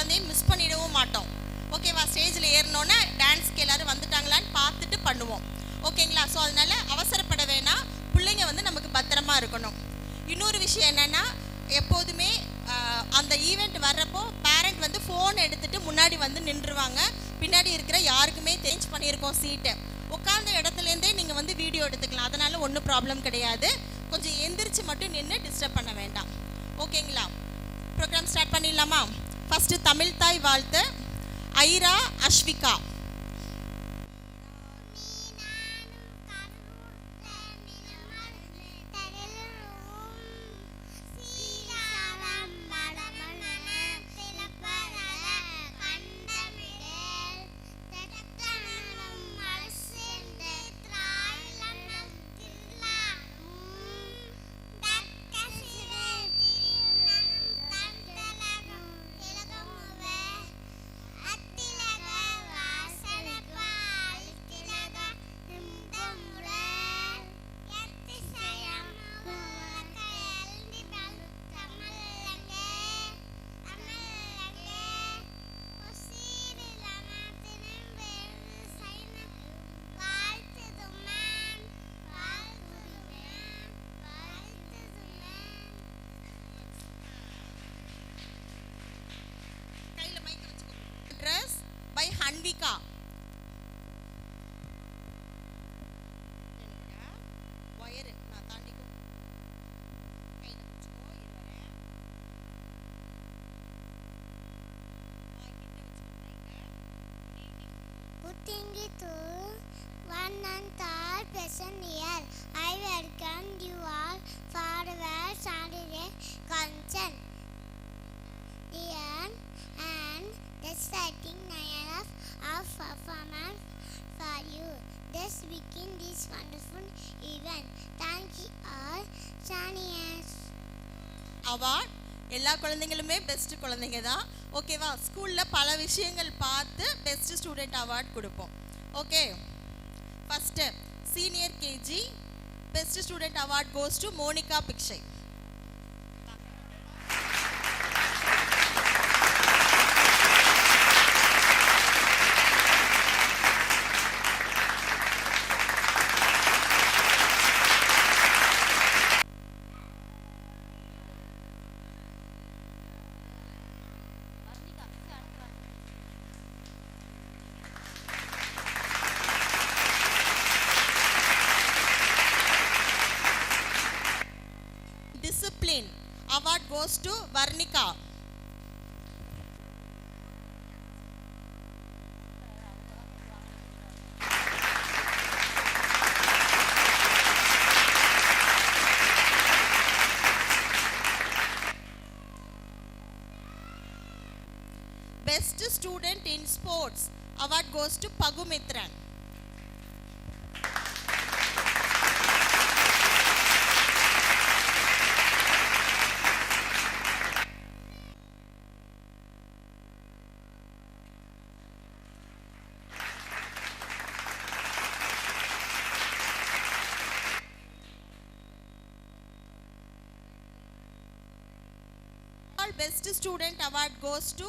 குழந்தையும் மிஸ் பண்ணிடவும் மாட்டோம். ஓகேவா? ஸ்டேஜில் ஏறினோன்னே டான்ஸ்க்கு எல்லோரும் வந்துட்டாங்களான்னு பார்த்துட்டு பண்ணுவோம். ஓகேங்களா? ஸோ அதனால் அவசரப்பட வேணாம். பிள்ளைங்க நமக்கு பத்திரமா இருக்கணும். இன்னொரு விஷயம் என்னென்னா, எப்போதுமே அந்த ஈவெண்ட் வர்றப்போ பேரண்ட் ஃபோன் எடுத்துகிட்டு முன்னாடி நின்றுவாங்க. பின்னாடி இருக்கிற யாருக்குமே சேஞ்ச் பண்ணியிருக்கோம் சீட்டை. உட்காந்த இடத்துலேருந்தே நீங்கள் வீடியோ எடுத்துக்கலாம். அதனால் ஒன்றும் ப்ராப்ளம் கிடையாது. கொஞ்சம் எந்திரிச்சு மட்டும் நின்று டிஸ்டர்ப் பண்ண வேண்டாம். ஓகேங்களா? ப்ரோக்ராம் ஸ்டார்ட் பண்ணிடலாமா? ஃபஸ்ட்டு தமிழ் தாய் வாழ்த்து. Airaa Aswika. by Hanvika. Putting it to one and third present year. I welcome you all for our Saturday concert. And exciting night of performance for you. Let's begin this wonderful event. Thank you all. Sanias. Award. எல்லா குழந்தைகளுமே best குழந்தைங்க தான். ஓகேவா? ஸ்கூலில் பல விஷயங்கள் பார்த்து best student award கொடுப்போம். Okay, first senior KG best student award goes to Monika பிக்ஷை. Discipline award goes to Varnika. Best student in sports award goes to Pagumitran. Best student award goes to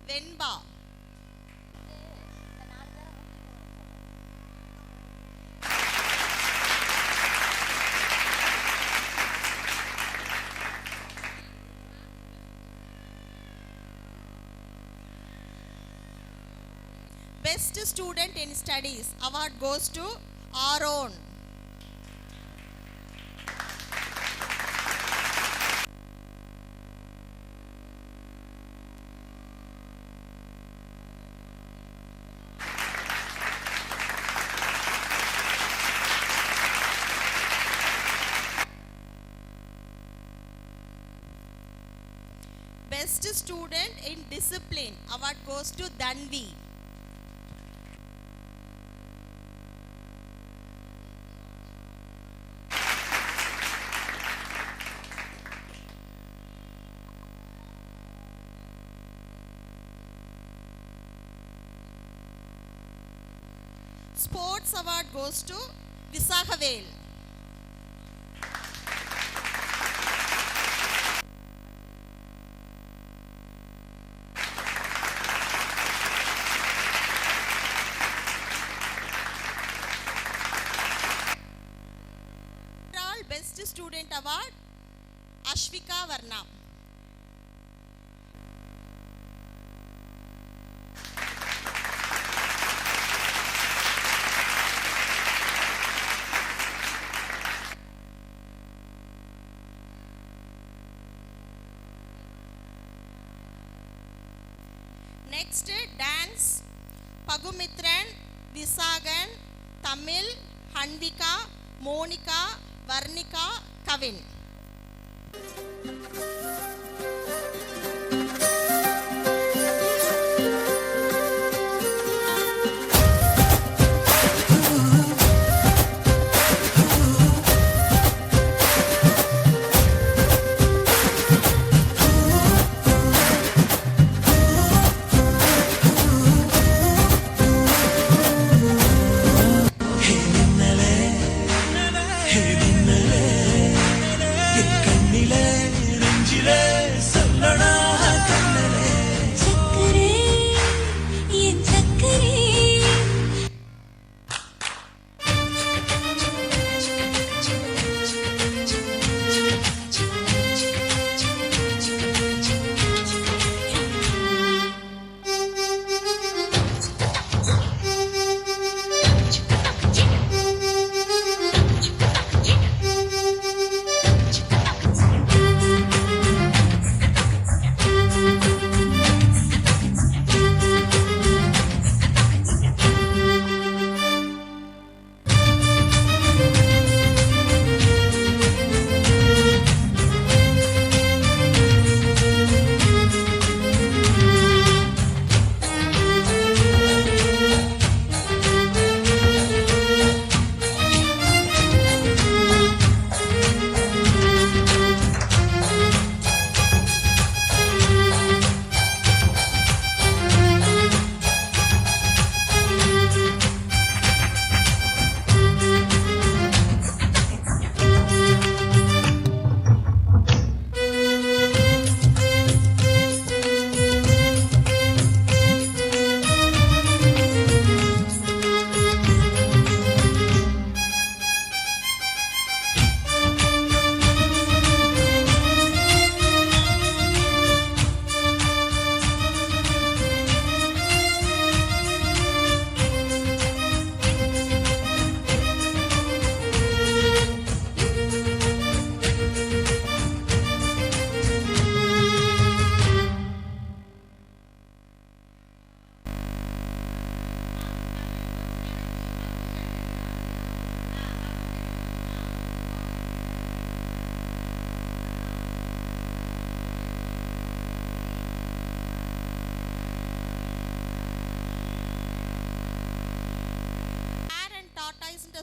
Venba. Best student in studies award goes to Aaron. Best student in discipline award goes to Danvi. Sports award goes to Visakhavel. Student award Aswika Varna. Next, dance Pagumitran, Visagan, Tamil, Handika, Monica, Varnika, Kavin.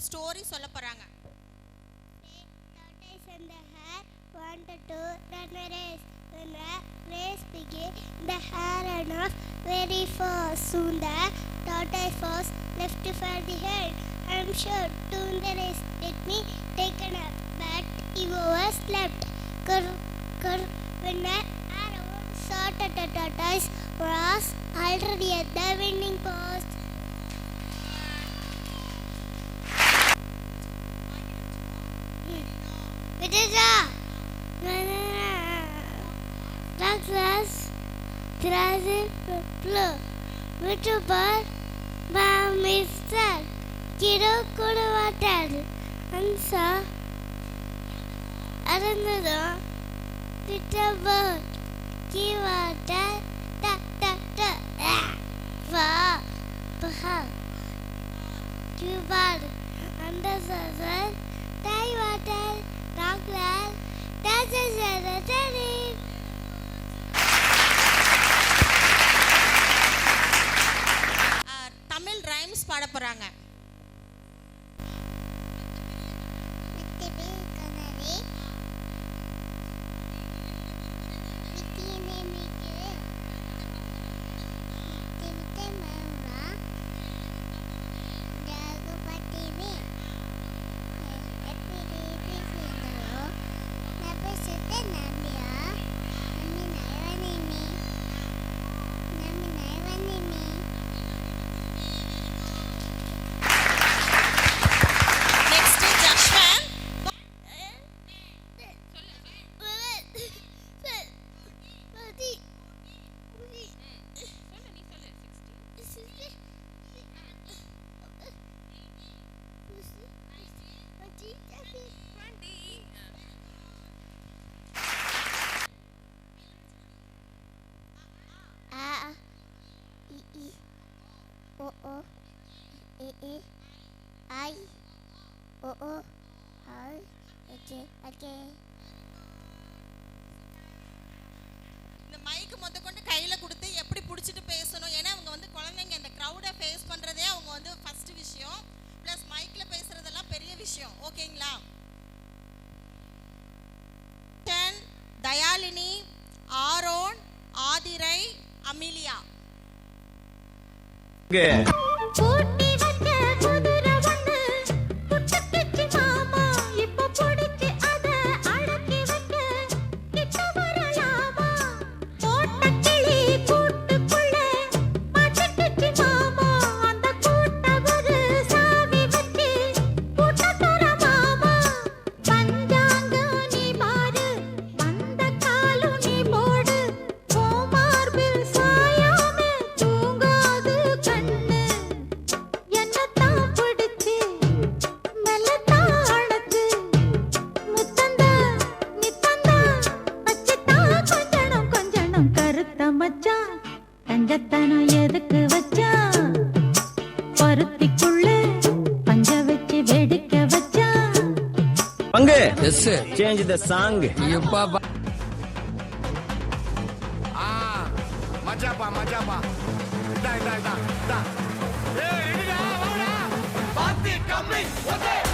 Story சொல்ல போறாங்க. Tortoise and the hare wanted to run a race. When the race began, the hare ran off very fast. Soon the tortoise was left for the hare. I'm sure to win the race, let me take a nap. But he overslept. When the hare saw that the tortoise was already at the winning post. Vidya, Douglas, Brazil, Blue, Vitubar, Mister, Kiddo, Kudawatar, Ansa, Aranada, Vitubar, Kiwata, Va, Baha, Tubar, Andasazar, Taiwatar. Douglas, that's a teddy. Tamil rhymes பாட போறாங்க. O O E E I O O I okay. இந்த மைக்கு கொண்டு கையில கொடுத்து எப்படி பிடிச்சிட்டு பேசணும். ஏன்னா அவங்க வந்து குழந்தைங்க இந்த க்ரௌடை ஃபேஸ் பண்றதே அவங்க வந்து ஃபர்ஸ்ட் விஷயம். ப்ளஸ் மைக்ல பேசுறதெல்லாம் பெரிய விஷயம். ஓகேங்களா? Dayalini, Aaron, Aathirai, Amelia. Change the song. Majapa. Da. Hey, Party coming. What's it?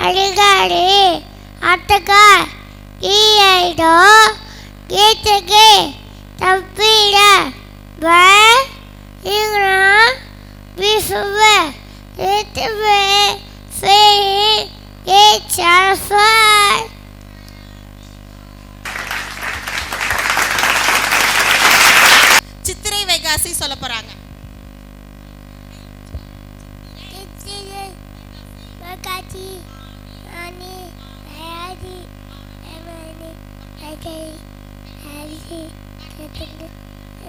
Aligari, Ataka, Iaido, Gitake, Tapira, Bear, Ingram, Bifube, Little Fay, H.R.5. சித்திரை வைகாசி சொல்ல போறாங்க. Kati, Ani, Ayadi, Emani, Agai, Hari, Katandu,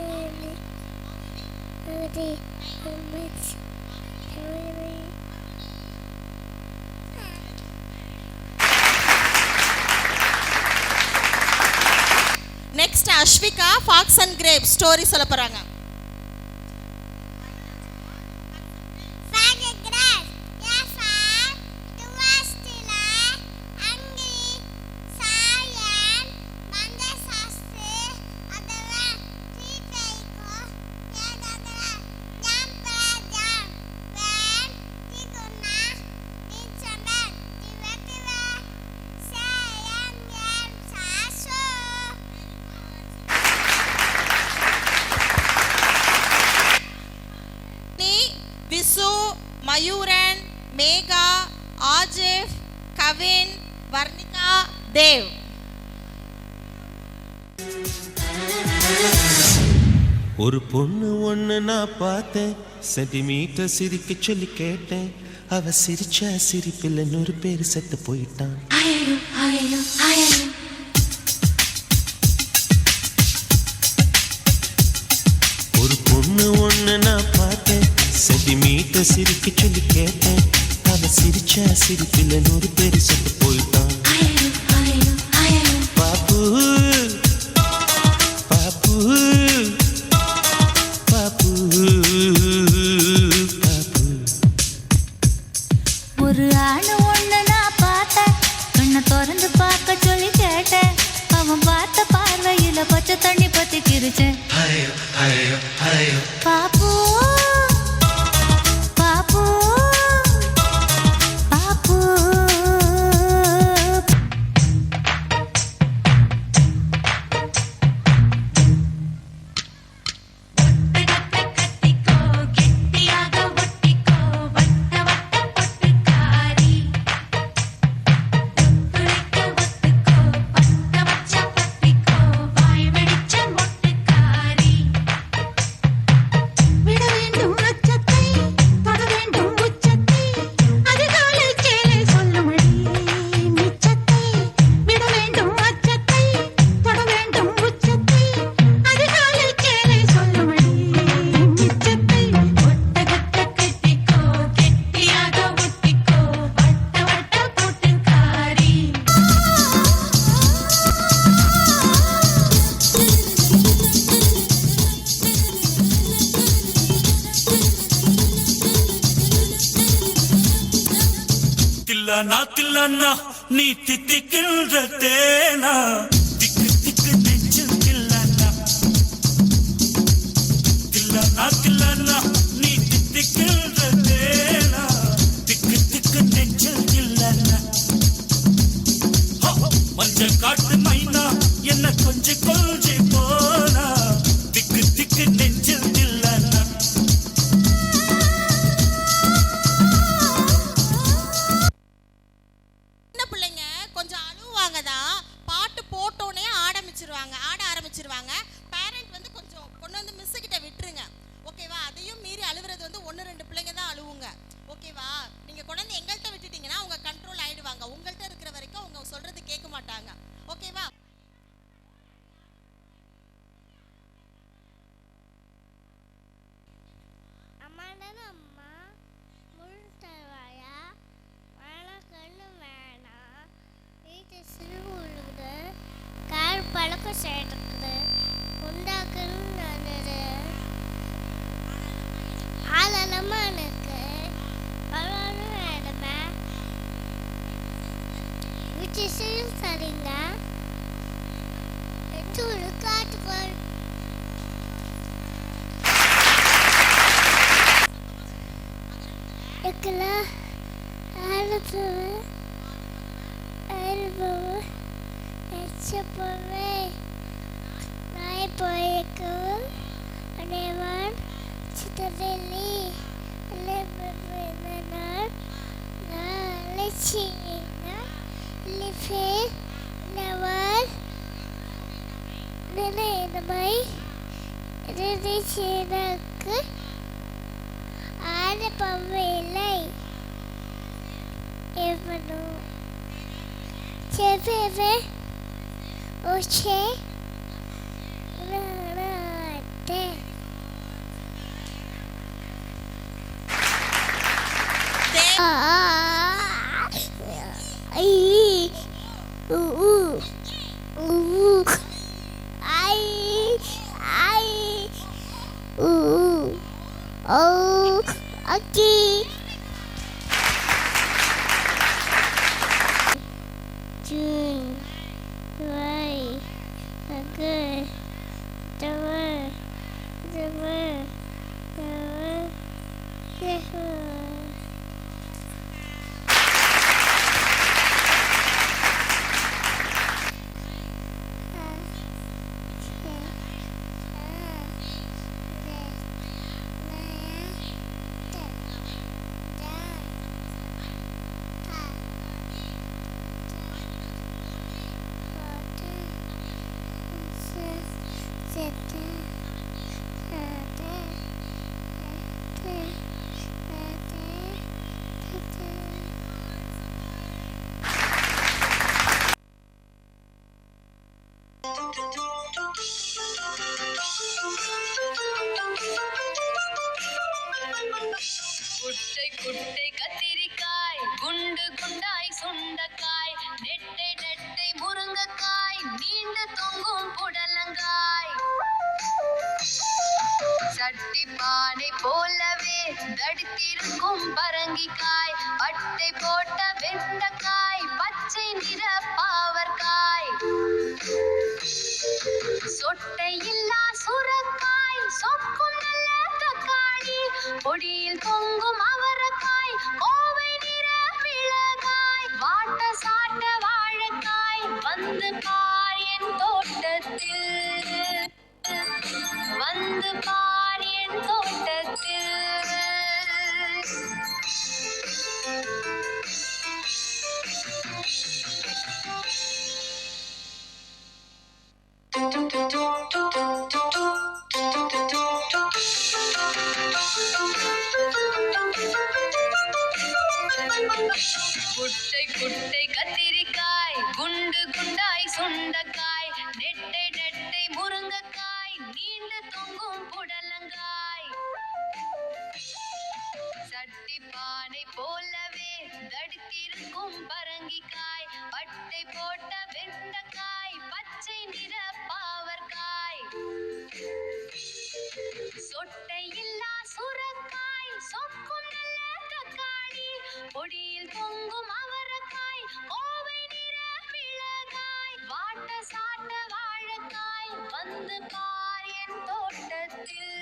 Emani, Udi, Umats, Emani. Next, Ashvika, Fox and Grape story சொல்ல போறாங்க. மயூரன், மேகா, ஆஜிஃப், கவின், வர்ணிகா, தேவ். ஒரு பொண்ணு ஒண்ணு நான் பார்த்தேன், centimetre சிரிக்க சொல்லி கேட்டேன். அவ சிரிச்சா சிரிப்பில் 100 பேர் செத்து போயிட்டான். ஒரு பொண்ணு ஒண்ணு நான் பார்த்தேன், சென்டிமீட்டர் சிரிக்க சொல்லி கேட்டேன். அவ சிரிச்சா சிரிப்பில் 100 பேர் செத்து போயிட்டான். பாப்பு பாப்பு பாப்பு பாப்பு. ஒரு ஆணு ஒண்ணு நான் பார்த்தேன், கண்ணை திறந்து பார்க்க சொல்லி கேட்டேன். அவன் பார்த்த பார்வையில பச்சை தண்ணி பத்தி கிரிச்சேன். பாப்பு பாப்பு பாப்பு. தில்லானா நீ தித்திக்கின்ற தேனா, திக்கு திக்கு நெஞ்சில் தில்லானா. தில்லானா நீ தித்திக்கின்ற தேனா, திக்கு திக்கு நெஞ்சில் தில்லானா. மஞ்சள் காட்டு மைனா என்ன கொஞ்சி கொஞ்சி போனா, திக்கு திக்கு நெஞ்சில் தில்லானா. ஆட ஆரம்பிச்சிருவாங்க. பேரண்ட் வந்து கொஞ்சம் கொண்டு வந்து மிஸ் கிட்ட விட்டுருங்க. ஓகேவா? அதையும் மீறி அழுவுறது வந்து 1-2 பிள்ளைங்க தான் அழுவுங்க. ஓகேவா? நீங்க கொண்டு வந்து எங்கள்கிட்ட விட்டுட்டீங்கன்னா அவங்க கண்ட்ரோல் ஆயிடுவாங்க. உங்கள்கிட்ட இருக்கிற வரைக்கும் அவங்க சொல்றது கேட்க மாட்டாங்க. ஓகேவா? அம்மா முழு தருவாயா? வணக்கன்னு வேணாம். வீட்டு சிறு உழுகுது, கார் பழக்கம் சேர்த்துக்குது, உண்டாக்குன்னு நல்லது, ஆளலமா எனக்கு பரவாயில்ல வேணுமே. வீட்டு சிறு சரிங்க எடுத்து ஒரு காட்டுக்கோள். Ekla, elbow, etchapove, nai poeku, anevan, chitadeli, lebebenanar, na lechina, life, navar, nene namai, redichinaku. ஆட பவையில்லை எவனோ செவ்வே ஓச்சே நானே. ஐ ஊ ஊ ஐ ஐ ஊ oh okay. June, July, August, September, குட்டை குட்டை கத்திரிக்காய் குண்டு குண்டாய் சுண்டக்காய் நெட்டை நெட்டை முருங்கைக்காய் நீண்டு தொங்கும் புடலங்காய் சட்டி பானை போலவே தடித்திருக்கும் பரங்கிக்காய் பட்டை போட்ட வெண்டைக்காய் பச்சை நிற பாவற்காய் சொட்டை இல்லா சுரக்காய் சொக்கும் நல்ல தக்காளி பொடியில் தொங்கும் அவரைக்காய் கோவை நிற மிளகாய் வாட்ட சாட்ட வாழைக்காய் வந்து பார் என் தோட்டத்தில் வந்து பார் என் தோட்டத்தில் குட்டை குட்டை கத்திரிக்காய் குண்டு குண்டாய் சுண்டக்காய் நெட்டை நெட்டை முருங்கைக்காய் நீண்டு தொங்கும் புடலங்காய் சட்டி பானை போலவே தடித்திருக்கும் பரங்கிக்காய் பட்டை போட்ட வெண்டைக்காய் பச்சை நிற பாவற்காய் சொட்டை இல்லா சுரக்காய் சொக்கும் நல்ல தக்காளி பொடியில் தொங்கும் அவரைக்காய் கோவை நிற மிளகாய் வாட்ட சாட்ட வாழைக்காய் வந்து பார் என் தோட்டத்தில்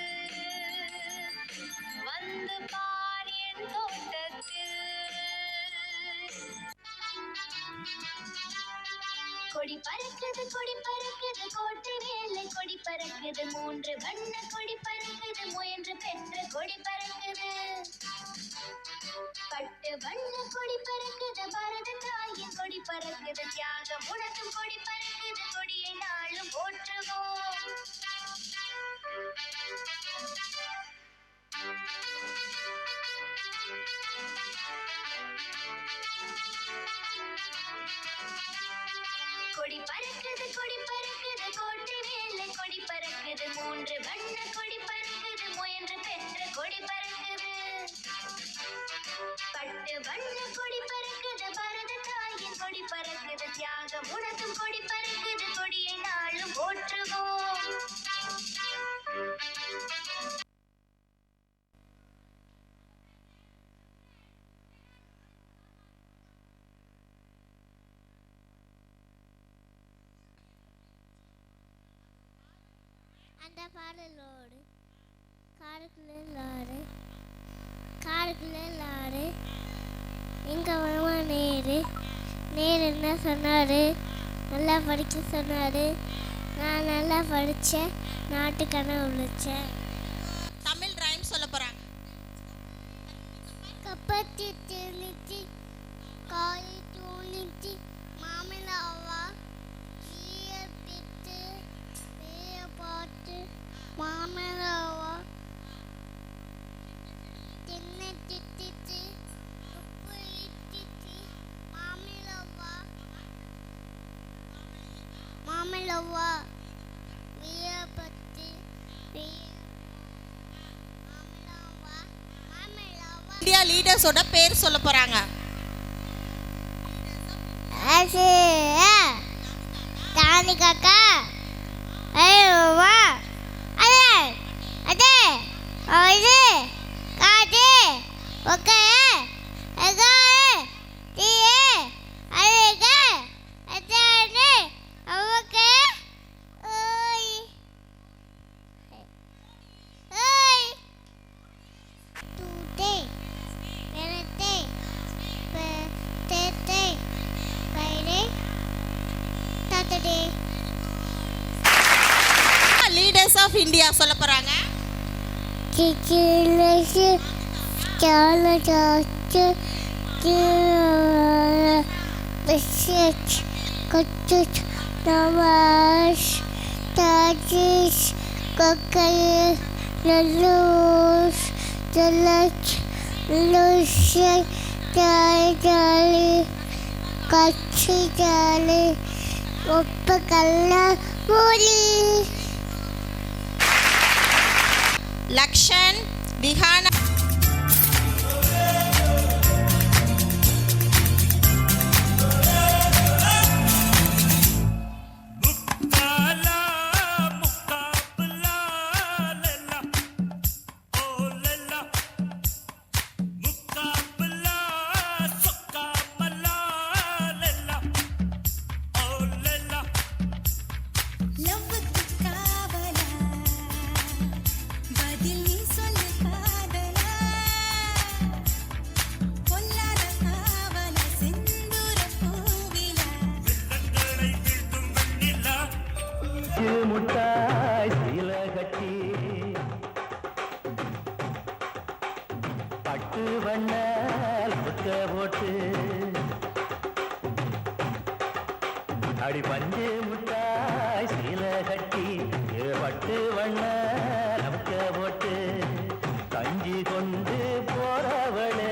வந்து பார் என் தோட்டத்தில் கொடி பறக்குது கோட்டை வேலை கொடி பறக்குது 3 வண்ண கொடி பறக்குது முயன்று பெற்ற கொடி பறக்குது பட்டு வண்ண கொடி பறக்குது பாரத தாயின் கொடி பறக்குது தியாகம் உணர்த்தும் கொடி பறக்குது கொடியை நாளும் போற்றுவோம் கொடி பறக்குது கோட்டை வேலை கொடி பறக்குது 3 வண்ண கொடி பறக்குது முயன்று பெற்ற கொடி பறக்குது பட்டு வண்ண கொடி பறக்குது பாரத தாயின் கொடி பறக்குது தியாகம் உணர்த்தும் கொடி பறக்குது கொடியை நாளும் போற்றுவோம் அந்த பாடலோடு காருக்குள்ள லாடு எங்க மாமா நேரு என்ன சொன்னாரு நல்லா படிக்க சொன்னாரு நான் நல்லா படித்தேன் நாட்டுக்கான உழைச்சேன் தமிழ் ரைம் சொல்ல போறாங்க. கப்பத்தி திணிச்சு காலி தூணிச்சு மாமலாவா ஈய பித்து பேய பார்த்து மாமலாவா தின்ன திட்டிச்சு உப்பு இட்டிச்சு மாமலாவா வீய பத்து இந்தியா லீடர்ஸோட பேர் சொல்ல போறாங்க. தானி காக்கா ஐயோவா அதே அதே அது காது ஓகே எகா டிஏ அழக அதானே ஓகே ஓய் ஓய் today Wednesday Thursday Friday Saturday leaders of India சொல்ல போறாங்க. கிக்கிலசி சாலஜாச்சு பிஸ்கட் குச்சுச் நவாஸ் தாஜிஸ் கொக்கல் நல்லூஸ் ஜலச் லூஷன் ஜாலி கச்சி ஜாலி உப்பு கல்ல மூலி லக்ஷன், விஹானா, வண்ண முக்க போட்டு அடி பஞ்சு முட்டாய் சீல கட்டி பட்டு வண்ண நமக்க போட்டு கஞ்சி கொண்டு போறவளே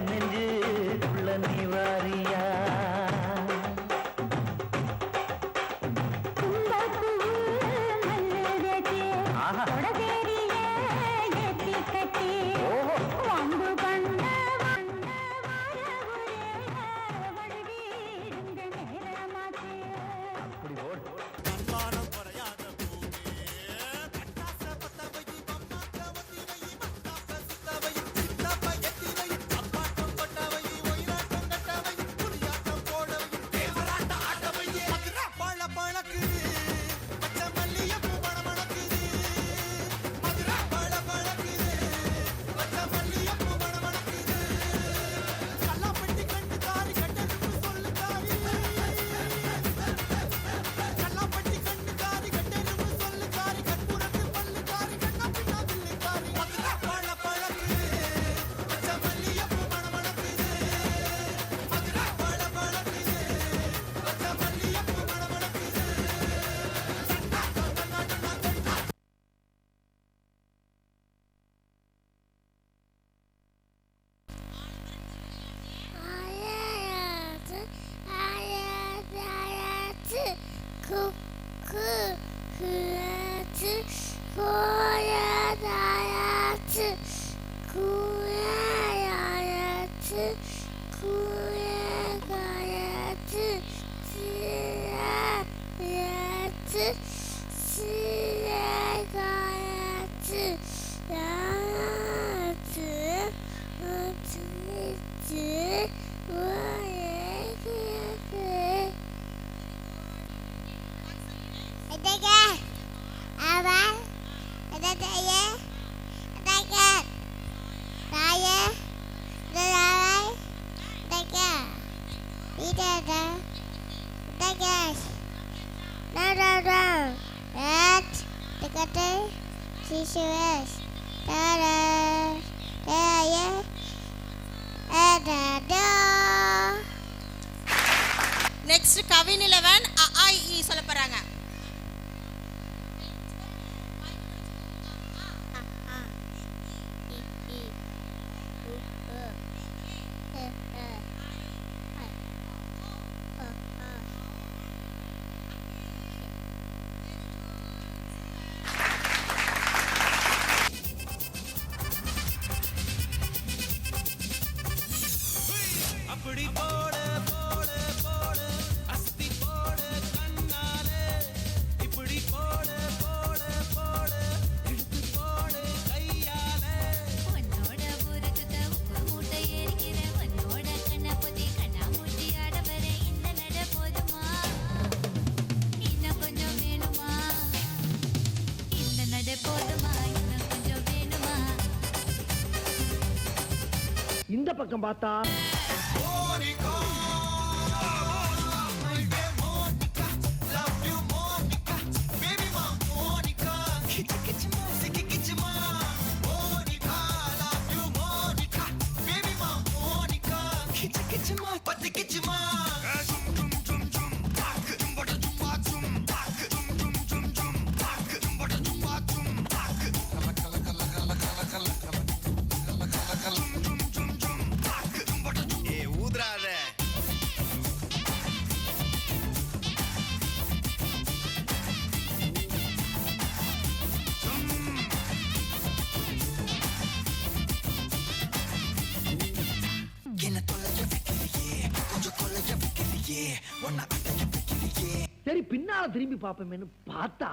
நெஞ்சு உள்ள நீ வாரியா நெக்ஸ்ட் கவின் 11 அ ஆ இ ஈ சொல்ல போறாங்க. அப்படி போட போட போட அஸ்தி போட கண்ணாலே இப்படி போட போட போட எடுத்து போட கையாலே உன்னோட புறத்துக்க உப்பு மூட்டை ஏறிக்கிற உன்னோட கண்ணா பொதி கண்ணா மூட்டி ஆட வர இந்த நட போதுமா இன்னும் கொஞ்சம் வேணுமா இந்த நட போதுமா இன்னும் கொஞ்சம் வேணுமா இந்த பக்கம் பார்த்தா சரி பின்னால திரும்பி பாப்போமேன்னு பார்த்தா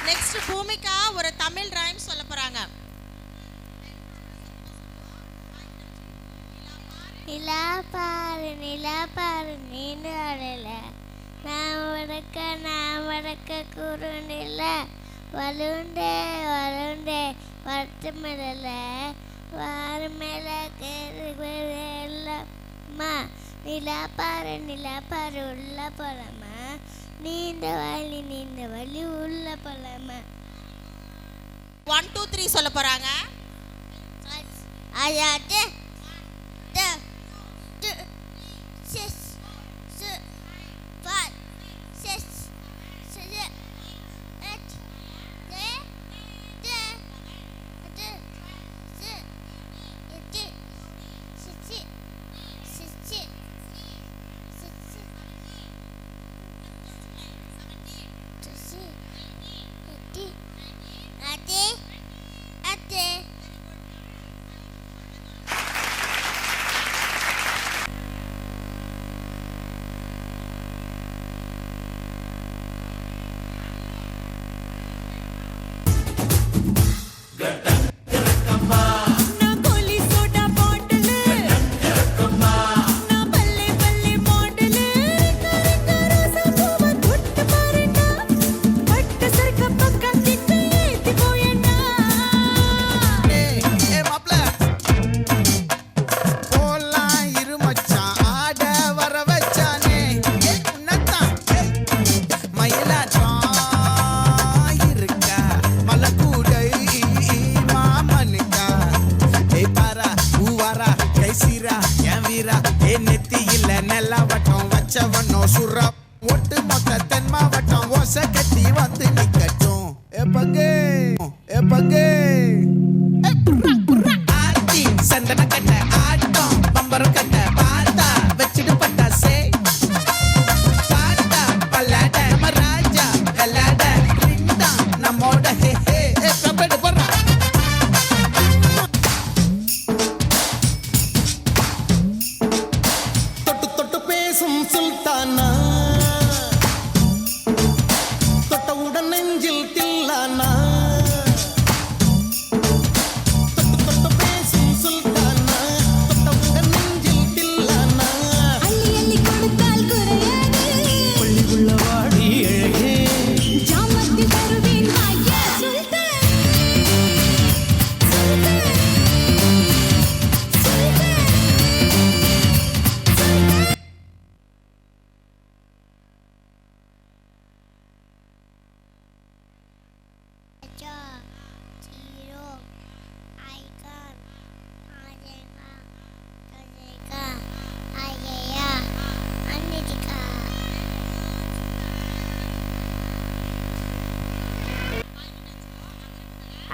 நெக்ஸ்ட் பூமிகா ஒரு தமிழ் ரைம் சொல்ல போறாங்க. நிலா பாரு நீனு அடல நான் வடக்க குறுநில வலுண்டே வருத்தமிடல வாரு மேல கேள்மா நிலா பாரு உள்ள போலாமா நீண்ட வழி உள்ள போலாமா. 1 2 3 சொல்ல போறாங்க. அதாவது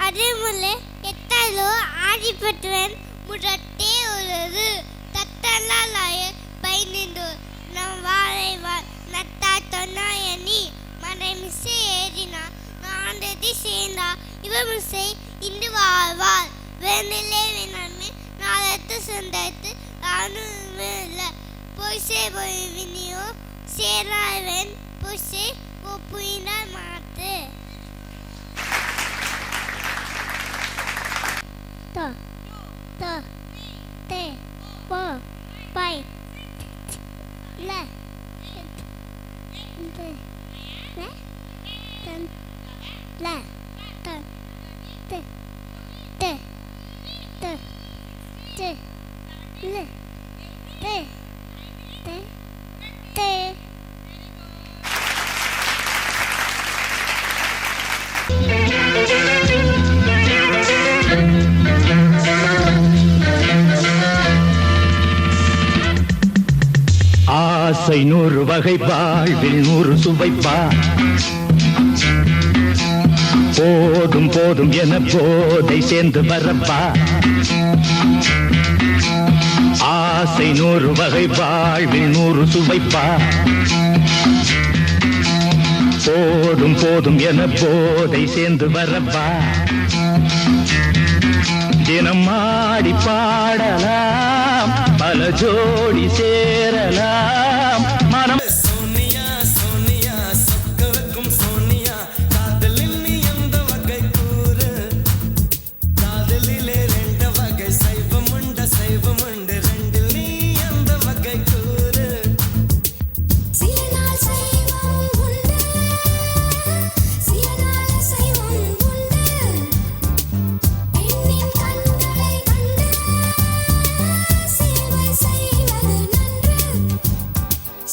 அதேமுல்ல எத்தாலோ ஆதிபத்ரன் முரட்டே உள்ளது தத்தலாலாய பைனிந்து நம் வாழை நட்டா தொன்னாயனி மனை மிசை ஏறினா நாண்டதி சேர்ந்தா இவ மிசை இந்து வாழ்வாள் வேண்டிலே வேணாமே நாளத்து சொந்தத்து நானும் இல்லை பொய்சே போய் வினியோ சேராவன் பொய்சே ஒப்புயினா மாத்து ta te po pai le ஆசை 100 வகை வாழ்வில் 100 சுவைப்பா போதும் போதும் என போதை சேர்ந்து வரப்பா ஆசை 100 வகை வாழ்வில் 100 சுவைப்பா போதும் போதும் என போதை சேர்ந்து வரப்பா தினம் ஆடி பாடலாம் பல ஜோடி சேரலாம் மனம் சோனியா சோனியா சொக்கருக்கும் சோனியா காதலில் நீ எந்த வகை கூறு காதலிலே 2 வகை சைவமுண்டு ரெண்டில் நீ எந்த வகை கூறு சில நாள் சைவம் உண்டு சில நாள் அசைவம் உண்டு பெண்ணின் கண்களை கண்டு சேவை செய்வது நன்று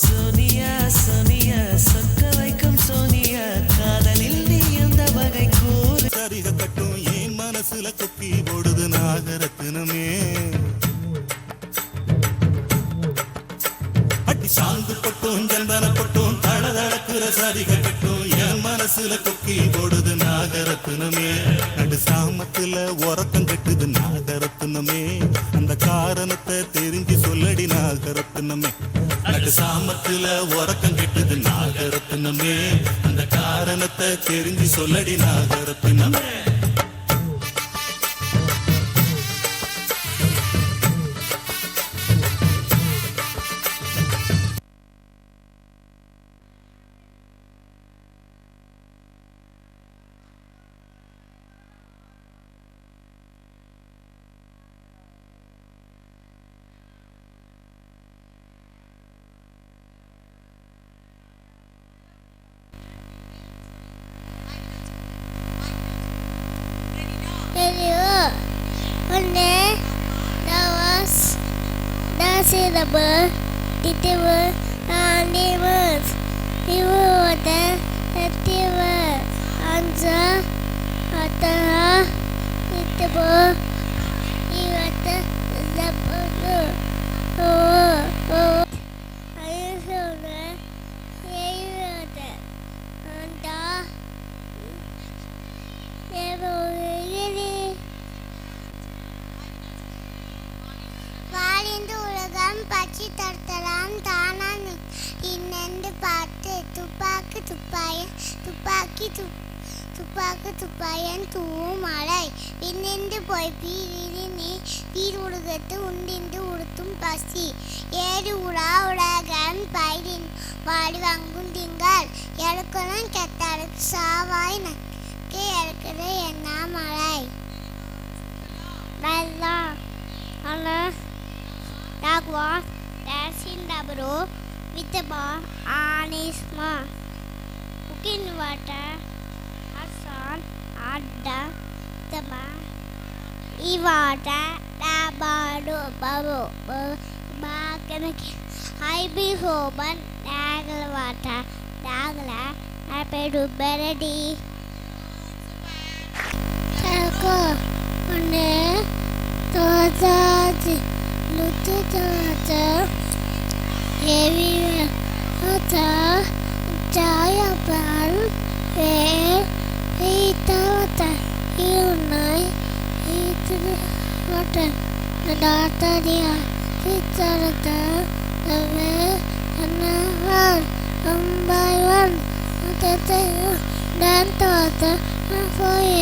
சோனியா சோனியா சொக்க வைக்கும் சோனியா காதலில் நீ எந்த வகை கூறு சரிக கட்டும் ஏன் மனசுல கொக்கி போடுது நாகரத்தினமே அடி சாந்து கொட்டும் ஜந்தன கொட்டும் தளதளக்குற சரிக கட்டும் என் மனசுல கொக்கி போடுது நாகரத்தினமே நடு சாமத்துல உறக்கம் கட்டுது நாகரத்தினமே அந்த காரணத்தை தெரிஞ்சு சொல்லடி நாகரத்தினமே நடு சாமத்துல உறக்கம் கெட்டுது நாகரத்தினமே அந்த காரணத்தை தெரிஞ்சு சொல்லடி நாகரத்தினமே One day, that's in the bird, the river, and the birds. The water, the river, and the water, the bird, the water, the bird. Oh, I feel that, and வாழிந்து உலகம் பச்சி தடுத்தலாம் தானான் இன்னென்று பார்த்து துப்பாக்கி துப்பாயன் தூவும் மழை பின்னின்று போய் பீரினி பீர் உலகத்து உண்டின்று உடுத்தும் பசி ஏறு உலகம் பயிரின் வாடி வாங்கும் திங்கள் எழுக்கணும் கெட்டாளுக்கு சாவாய் நக்கே எழுக்கிறது என்ன மழை வெள்ளம் Dog was dancing the road with the ball on his mouth. Cooking water, a son, a dog, the man. He water, the bubble, back and again. I be open, dagle water, dagle, I pay to beredy. Go, on there. Tozati, Lutata, Heavy Hota, Jaya Pan, Fair, Hitawata, Unai, Hit Water, the daughter dear, Hitarata, the way, and one, by one, then daughter, for you.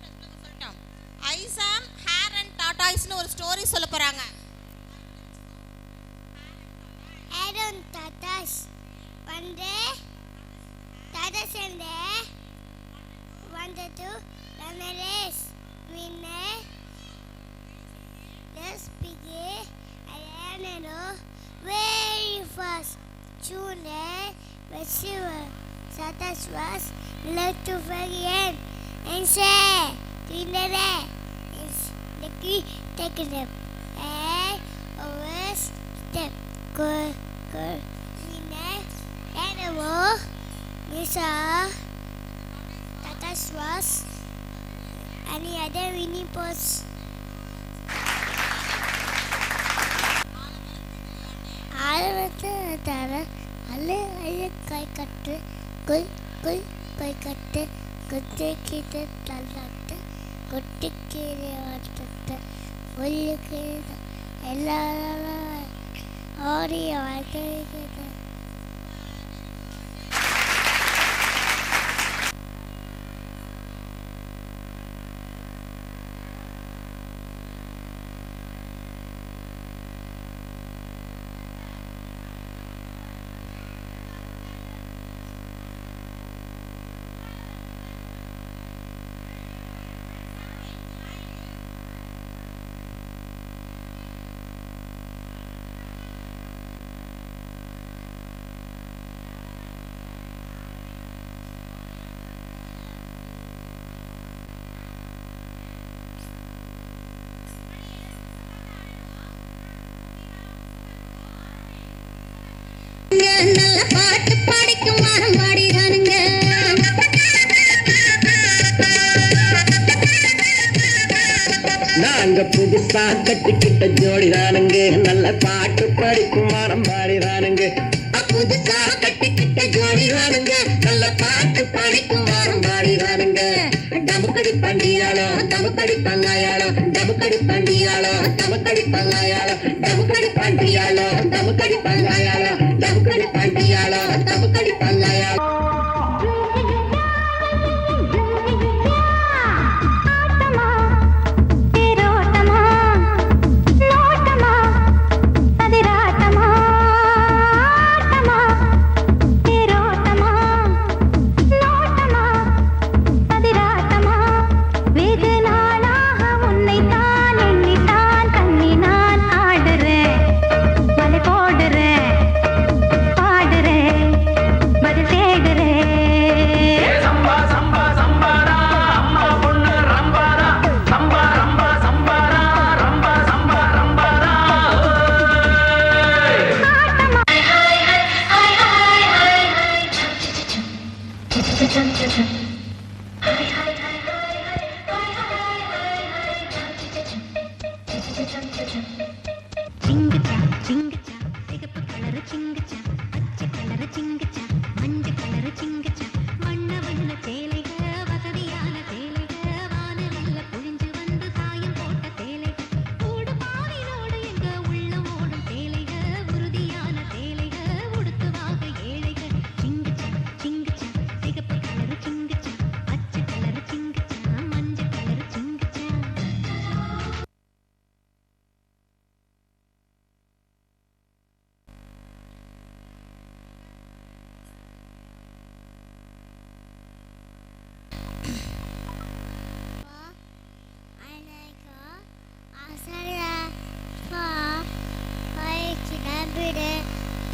சொல்லிட்டோம். ஐசாம் hair and டாட்டாய்ஸ்னு ஒரு story சொல்ல போறாங்க. Hair and Tatas வந்து Tatas and wanted to run a race. Winner this began and ran very fast. Soon receiver Tatas was left to very end and said, winner is the key taken up and over step good winner animal Misa Tatas was any other winning post. ஆலமரத்து தர அல்ல கை கட்டு கை கட்டு குத்திக்கிட்டு தள்ளாட்டு குட்டிக்கீரை வாட்டு உள்ளுக்கு எல்லாரும் ஓடிய வாழ்க்கைக்கிட்ட நல்ல பாட்டு பாடிக்கும் மரம் பாடிதானுங்க நாங்க புதுசா கட்டிக்கிட்ட ஜோடிதானுங்க நல்ல பாட்டு படிக்கும் மரம் பாடிதானுங்க புதுசா கட்டிக்கிட்ட ஜோடிதானுங்க நல்ல பாட்டு பாடிக்கும் மரம் பாடிதானுங்க டமுக்கடி பண்டியாளோ டமுக்கடி பங்காயாளோ டமுக்கடி பண்டியாளோ டமுக்கடி பங்காயாளோ டமுக்கடி பண்டியாளோ டமுக்கடி பங்காயாளோ டமுக்கடி பண்டியாளோ டமுக்கடி பங்காயாளோ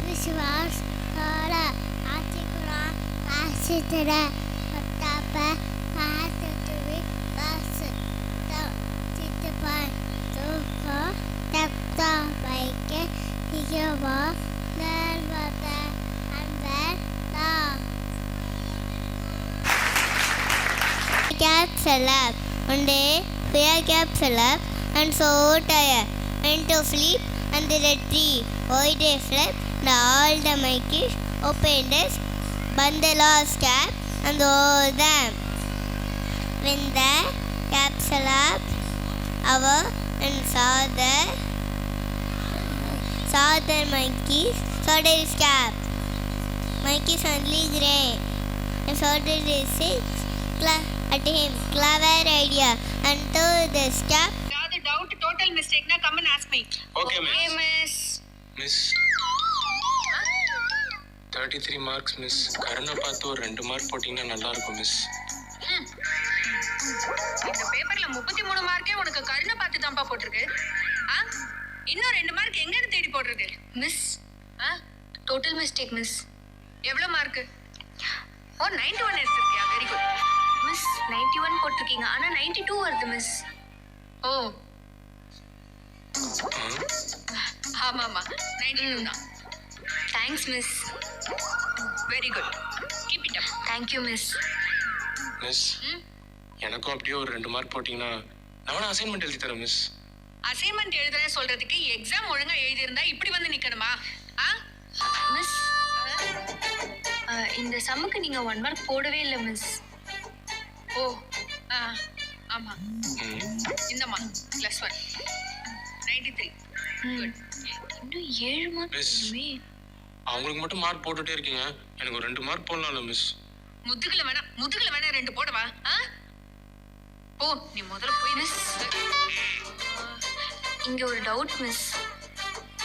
Viశ్వాస్ తారా ఆతికురా ఆసితర పట్టాప ఆతతువి బాస్ చిత్తపై తోక తప్తా బైకే హిగవా నర్వత అందర్ తా Cap fell up. One day, Fear Cap fell up and so tired. Went to sleep under a tree. Why they slept? Now all the monkeys opened his bundle of cap and all them. When the cap fell up, our and saw the monkeys saw his cap. Monkeys only gray and saw his 6 class. at him. Clever idea. And through the step, ஏதாவது doubt total மிஸ்டேக்னா come and ask me. Okay miss. Miss 33 marks miss. கரனை பார்த்து ஒரு 2 mark போட்டீங்கன்னா நல்லா இருக்கும் miss. இந்த பேப்பர்ல 33 மார்க்கே உனக்கு கருணை பார்த்து தான்ப்பா போட்டிருக்கு. இன்னும் 2 மார்க் எங்கன்னு தேடி போட்டிருக்கு மிஸ். Total mistake miss. எவ்வளவு மார்க்? ஓ 91 எடுத்திருக்கியா? Very good miss. 91 போட்டிருக்கீங்க ஆனா 92 வருது மிஸ். ஓ ஆமா ஆமா 92 தான். Thanks miss. Very good. Keep it up. Thank you miss. Miss எனக்கும் அப்படியே ஒரு 2 மார்க் போட்டீங்கன்னா நான் அசைன்மெண்ட் எழுதி தரேன் மிஸ். அசைன்மெண்ட் எழுதுறேன் சொல்றதுக்கு எக்ஸாம் ஒழுங்கா எழுதியிருந்தா இப்படி வந்து நிக்கணுமா? மிஸ் இந்த சம்முக்கு நீங்க 1 மார்க் போடவே இல்லை மிஸ். ஓ ஆமா இந்தம்மா +1 93. குட். இன்னும் 7 மார்க் மிஸ் அவங்களுக்கு மட்டும் மார்க் போட்டுட்டே இருக்கீங்க. எனக்கு ஒரு 2 மார்க் போடலாம்ல மிஸ். முதுகுல வேணா 2 போடவா? ஓ நீ முதல்ல போய் மிஸ். இங்கே ஒரு டவுட் மிஸ்.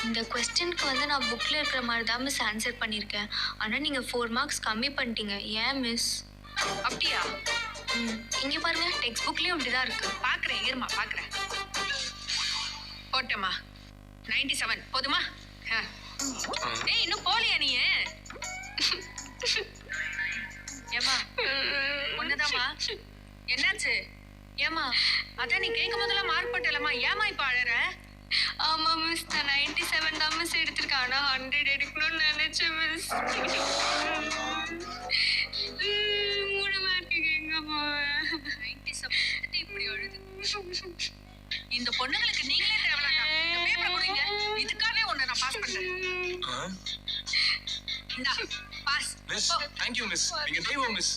இந்த கொஸ்டினுக்கு வந்து நான் புக்கில் இருக்கிற மாதிரி தான் மிஸ் ஆன்சர் பண்ணியிருக்கேன். ஆனால் நீங்கள் 4 மார்க்ஸ் கம்மி பண்ணிட்டீங்க. ஏன் மிஸ்? அப்படியா? இங்கே பாருங்க டெக்ஸ்ட் புக்லேயும் இப்படி தான் இருக்குது. பார்க்குறேன் இருமா பார்க்குறேன். போட்டேம்மா 97 போதுமா? ஏய் இன்னும் போலியா நீ? ஏமா ஒண்ணுதாம்மா. என்னாச்சு? ஏமா அதான் நீ கேட்கும் போதெல்லாம் மார்க் போட்டலம்மா. ஏமா இப்ப அழற? ஆமாம் மிஸ் நான் 97 தான் மிஸ் எடுத்திருக்கேன். ஆனால் 100 எடுக்கணும்னு நினச்சேன் மிஸ். 3 மார்க்குக்கு எங்கே போவேன்? 97 இப்படி அழுது. இந்த பொண்ணுங்களுக்கு நீங்களே தேவையில்ல. பேப்பர் கொடுங்க. இதுக்காகவே ஒண்ணு நான் பாஸ் பண்றேன். இந்தா pass. Miss thank you miss. நீங்க தெய்வம் மிஸ்.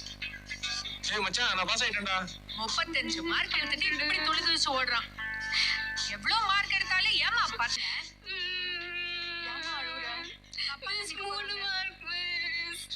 ஏய் மச்சான் நான் பாஸ் ஆயிட்டேன்டா. 35 மார்க் எடுத்துட்டு இப்படி துளிதுளிச்சு ஓடுறான். எவ்வளவு மார்க் எடுத்தாலும் ஏமா பாஸ்? ஏமா அழுகுற? Miss 3 mark miss.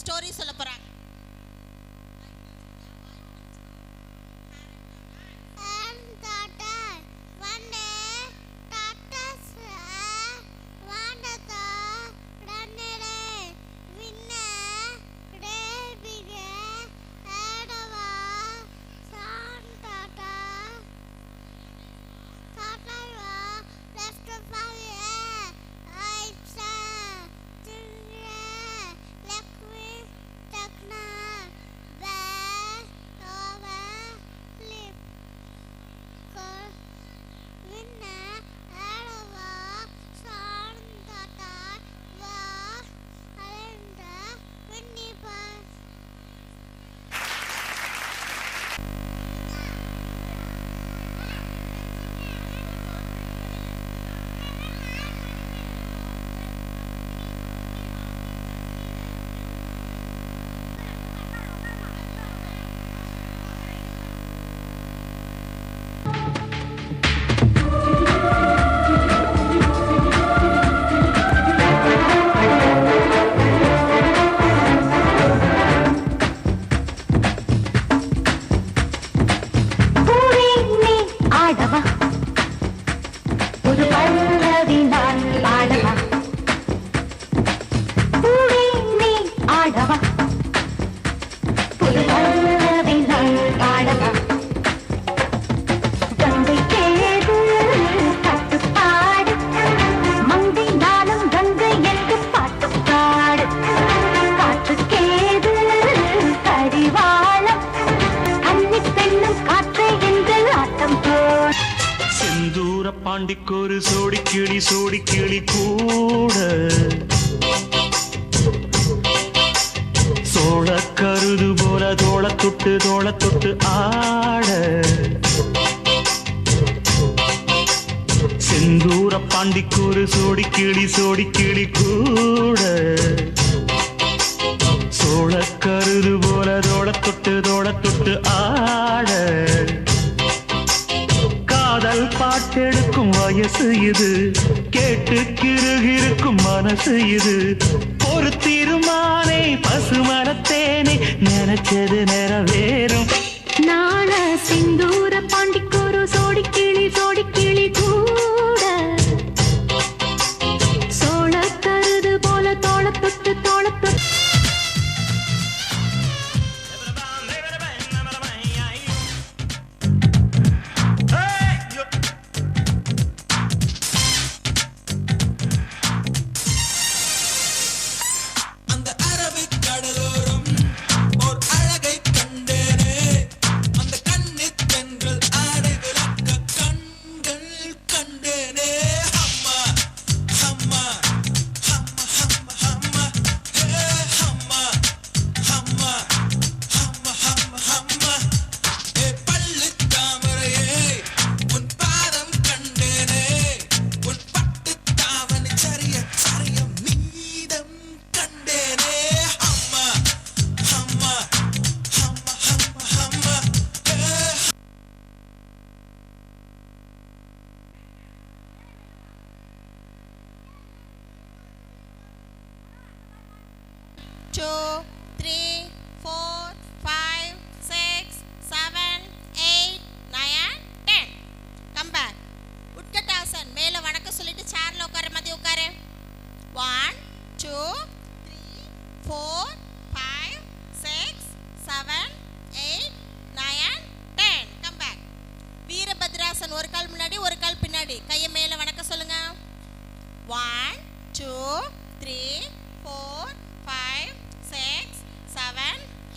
ஸ்டோரி சொல்ல போறாங்க. பாண்டிக்கொரு சோடி கிளி கூட சோழ கருது போல தோள தொட்டு ஆட செந்தூர பாண்டிக்கொரு சோடி கிளி கூட சோழ கருது போல தோள தொட்டு ஆட காதல் பாட்டெடுக்கும் வயசு இது, கேட்டு கிருகிருக்கும் மனசு இது. ஒரு திருமானே பசுமரத்தேனே நினைச்சது நிறைவேறும். நாள சிந்தூர பாண்டிக்கொரு சோடி கிளி கூட சோழ கருது போல தோள தொட்டு ஒரு கால் முன்னாடி ஒரு கால் பின்னாடி கையை மேல வணக்க சொல்லுங்க. 1 2 3 4 5 6 7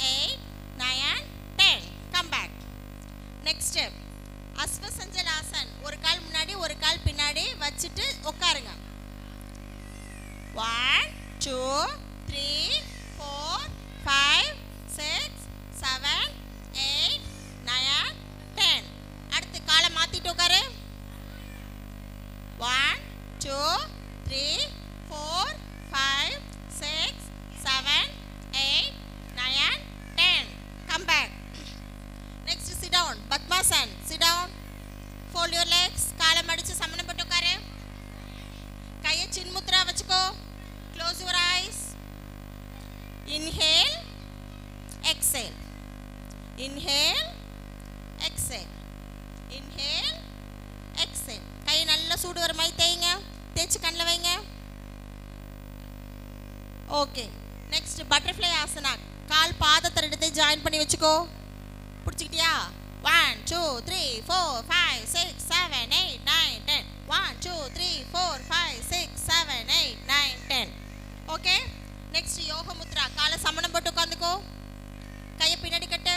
8 9 10 கம் பேக். நெக்ஸ்ட் ஸ்டெப் அஸ்வசஞ்சலாசன். ஒரு கால் முன்னாடி ஒரு கால் பின்னாடி வச்சிட்டு உட்காருங்க. 1 2 3 4 5 6 7 8 9 10. அடுத்து காலை மாத்திட்டு உட்காரு. 1 2 3 4 5 6 7 8 9 10 come back. down. Padmasan, sit down. Fold your legs. காலை மடிச்சு சமணம் போட்டு உட்காரு. கையை சின்முத்ரா வச்சுக்கோ. Close your eyes. Inhale, exhale. Inhale, exhale. Inhale, exhale. கை நல்லா சூடு வர மாதிரி தேய்ங்க. தேய்ச்சி கண்ணில் வைங்க. ஓகே. Next butterfly asana. கால் பாதத்தை ரெண்டுத்தையும் ஜாயின் பண்ணி வச்சுக்கோ. பிடிச்சிக்கிட்டியா? 1 2 3 4 5 6 7 8 9 10. 1 2 3 4 5 6 7 8 9 10. ஓகே. நெக்ஸ்ட் யோக முத்ரா. காலை சமணம் போட்டு உட்காந்துக்கோ. கையை பின்னாடி கட்டு.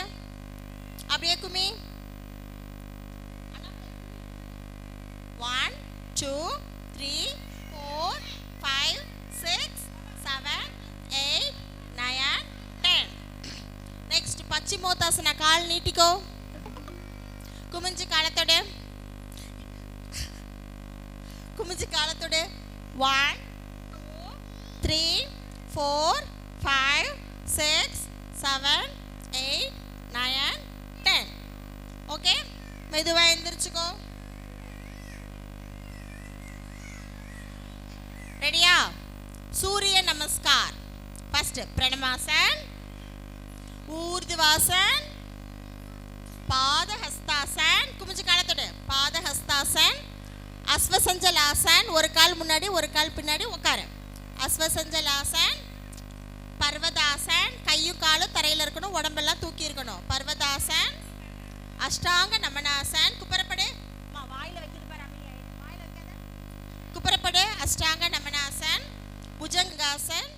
அப்படியே குமி. 1 2 3 4 5 6 7 8 9 10. நெக்ஸ்ட் பச்சிமோத்தாசனா. கால் நீட்டிக்கோ. குமிஞ்சு காலத்தோட 1 2 3 4 5 6 7 8 9 10. ஓகே. மெதுவா எந்திரிச்சுக்கோ. ரெடியா? சூரிய நமஸ்கார். ஃபர்ஸ்ட் பிரணமாசன், ஊர்துவாசன், பாதஹஸ்தாசன். குமிஞ்சு காலத்தோட பாதஹஸ்தாசன், அஸ்வசஞ்சலாசன். ஒரு கால் முன்னாடி ஒரு கால் பின்னாடி உட்காரு. அஸ்வசஞ்சலாசன், பர்வதாசன். கையும் காலும் தரையில் இருக்கணும், உடம்பெல்லாம் தூக்கி இருக்கணும். பர்வதாசன், அஷ்டாங்க நமனாசன். குப்புறப்படு. வாயில வைக்கிறது பாரு. வாயில வைக்காத. குப்புறப்படு. அஷ்டாங்க நமனாசன், புஜங்காசன்,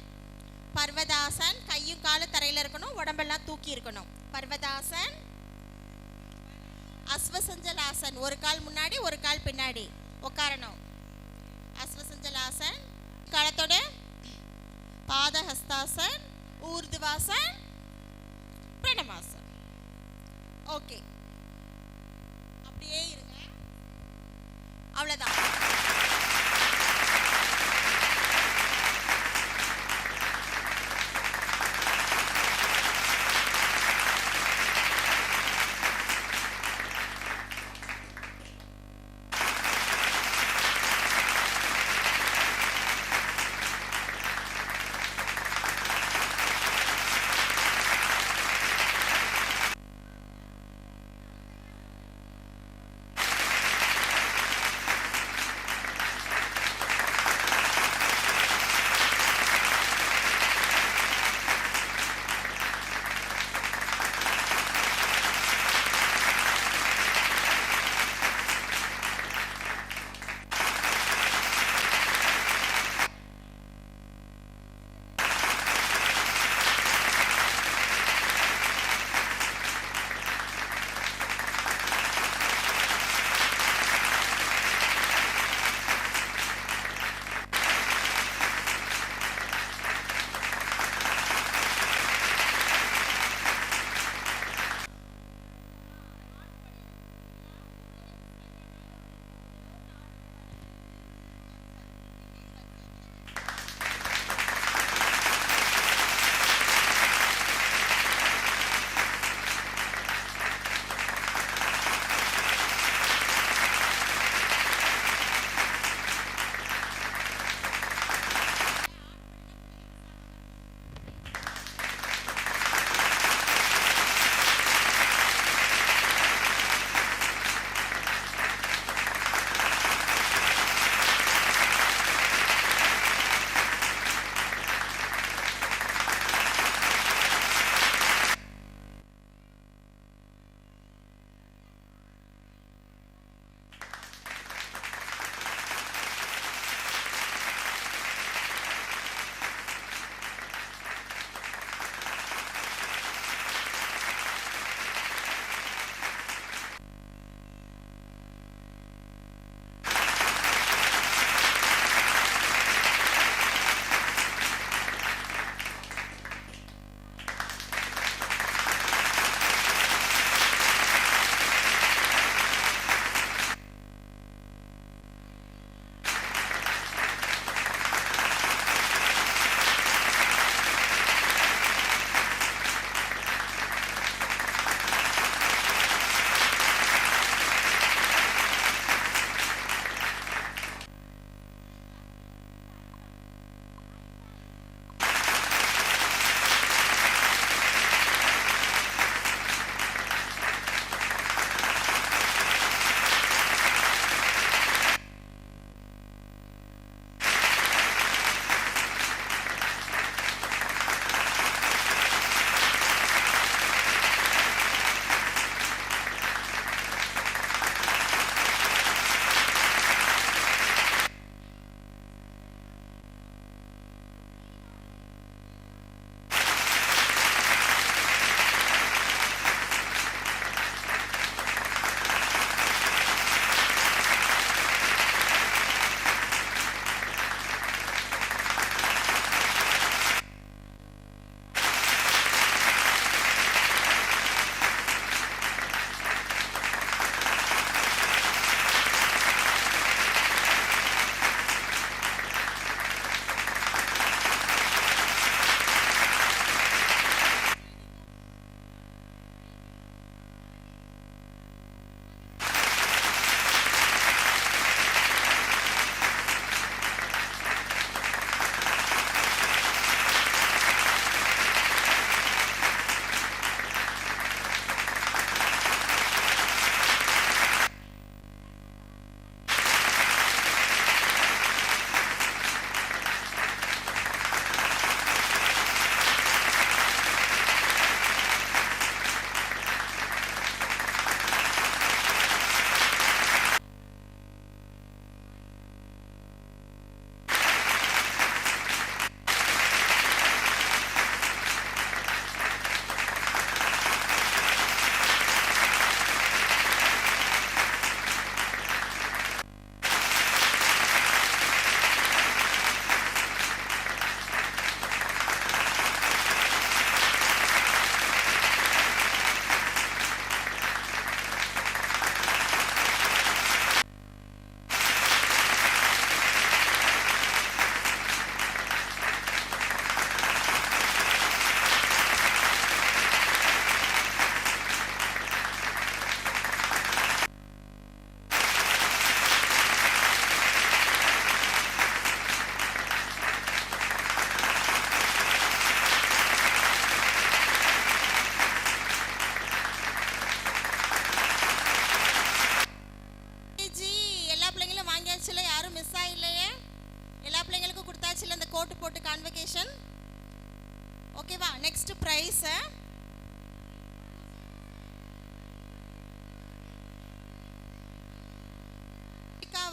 பர்வதாசன். கையும் காலும் தரையில் இருக்கணும், உடம்பெல்லாம் தூக்கி இருக்கணும். பர்வதாசன், அஸ்வசஞ்சலாசன். ஒரு கால் முன்னாடி ஒரு கால் பின்னாடி உட்காரணும். அஸ்வசஞ்சலாசன். காலத்தோட பாதஹஸ்தாசன், ஊர்துவாசன், பிரணமாசன். ஓகே. அப்படியே இருங்க. அவ்வளோதான்.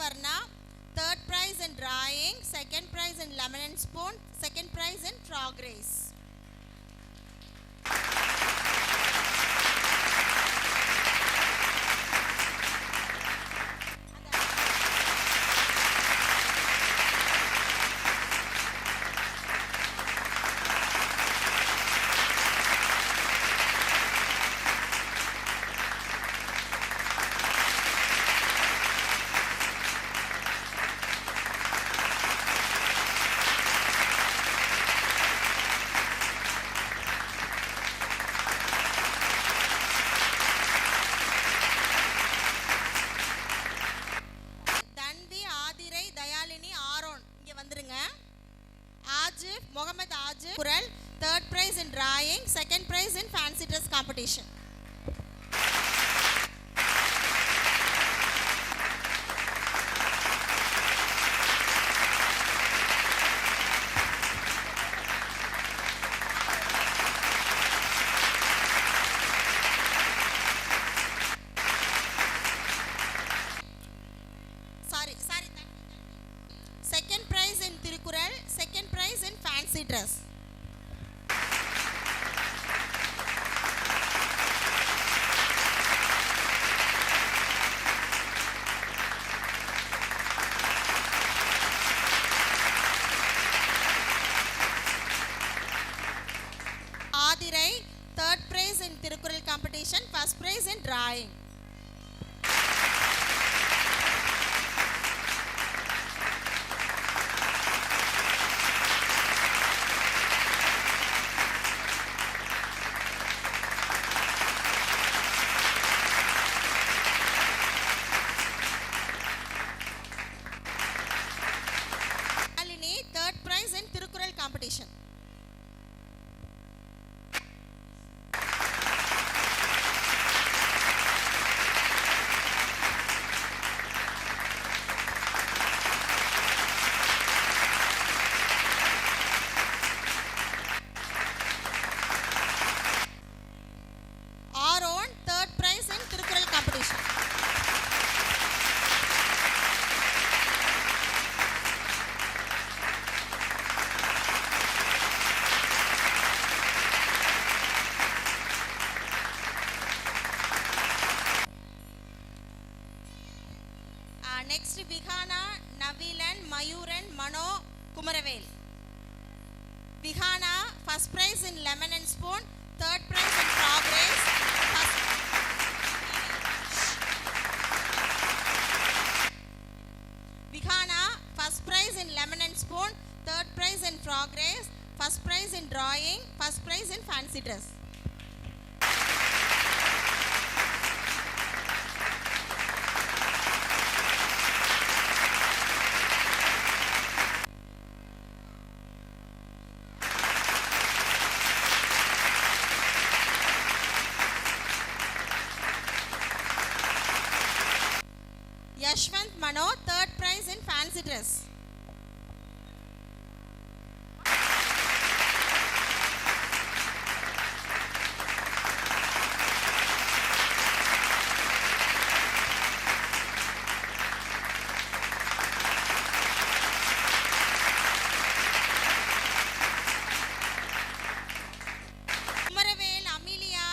Swarna, third prize in drawing, second prize in lemon and spoon, second prize in frog race. Mohammed Ajif Kural, third prize in drawing, second prize in fancy dress competition. Second prize in Tirukural, second prize in fancy dress. Adirai, third prize in Tirukural competition, first prize in drawing. Third prize in Tirukural competition. Aaron, third prize in Tirukural competition. Next, Vihana, Navilan, Mayuran, Mano, Kumaravel. Vihana, first prize in lemon and spoon, third prize in frog race. Vihana, first prize in lemon and spoon, third prize in frog race, first prize in drawing, first prize in fancy dress. Yashwant Mano, third prize in fancy dress. Kumaravel, Amelia,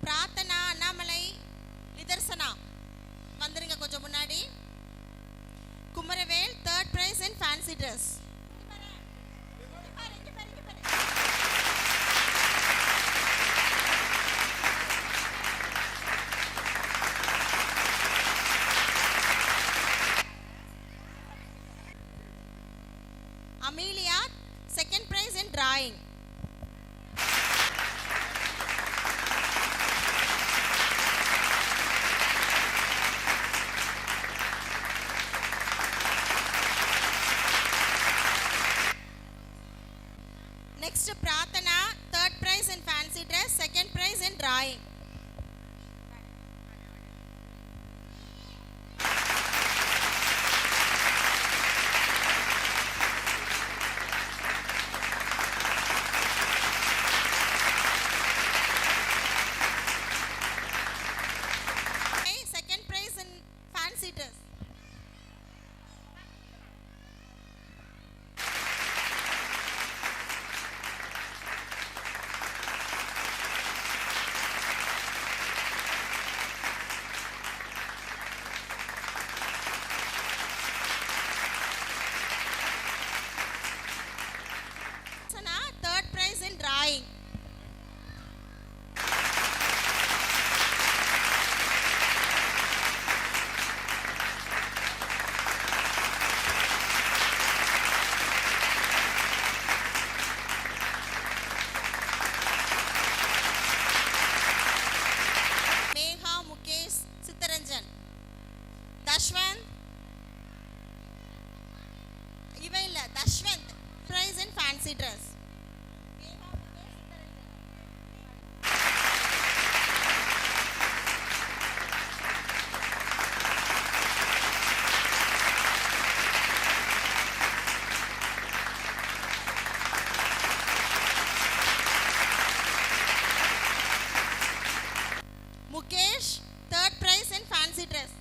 Prathana, Annamalai, Lidarsana. வந்துருங்க கொஞ்சம் முன்னாடி. Kumaravel, third prize in fancy dress. Amelia, second prize in drawing. Next, Prathana, third prize in fancy dress, second prize in drawing. Fancy dress. Mukesh third prize in fancy dress.